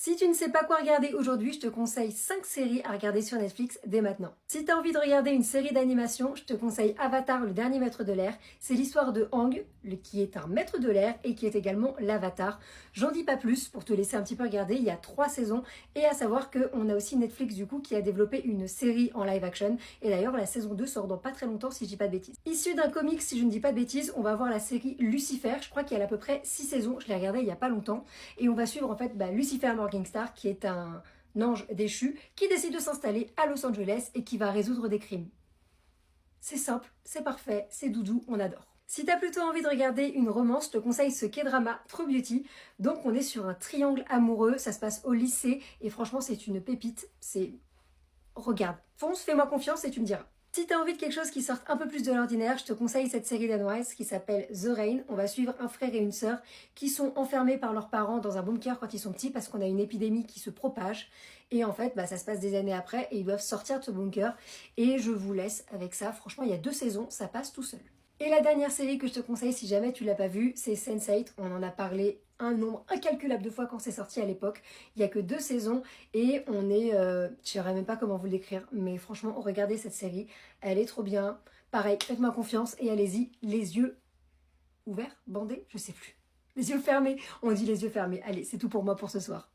Si tu ne sais pas quoi regarder aujourd'hui, je te conseille 5 séries à regarder sur Netflix dès maintenant. Si tu as envie de regarder une série d'animation, je te conseille Avatar, le dernier maître de l'air. C'est l'histoire de Aang, qui est un maître de l'air et qui est également l'Avatar. J'en dis pas plus pour te laisser un petit peu regarder, il y a 3 saisons. Et à savoir qu'on a aussi Netflix du coup qui a développé une série en live action. Et d'ailleurs la saison 2 sort dans pas très longtemps si je dis pas de bêtises. Issue d'un comics, si je ne dis pas de bêtises, on va voir la série Lucifer. Je crois qu'il y a à peu près 6 saisons, je l'ai regardée il y a pas longtemps. Et on va suivre en fait Lucifer Morningstar qui est un ange déchu qui décide de s'installer à Los Angeles et qui va résoudre des crimes. C'est simple, c'est parfait, c'est doudou, on adore. Si t'as plutôt envie de regarder une romance, je te conseille ce K-drama True Beauty. Donc on est sur un triangle amoureux, ça se passe au lycée et franchement c'est une pépite, c'est... Regarde, fonce, fais-moi confiance et tu me diras. Si t'as envie de quelque chose qui sorte un peu plus de l'ordinaire, je te conseille cette série danoise qui s'appelle The Rain. On va suivre un frère et une sœur qui sont enfermés par leurs parents dans un bunker quand ils sont petits parce qu'on a une épidémie qui se propage. Et en fait, ça se passe des années après et ils doivent sortir de ce bunker. Et je vous laisse avec ça. Franchement, il y a 2 saisons, ça passe tout seul. Et la dernière série que je te conseille si jamais tu l'as pas vue, c'est Sense8. On en a parlé un nombre incalculable de fois quand c'est sorti à l'époque. Il n'y a que 2 saisons et on est... je ne saurais même pas comment vous l'écrire, mais franchement, regardez cette série. Elle est trop bien. Pareil, faites-moi confiance et allez-y, les yeux ouverts, bandés, je sais plus. Les yeux fermés, on dit les yeux fermés. Allez, c'est tout pour moi pour ce soir.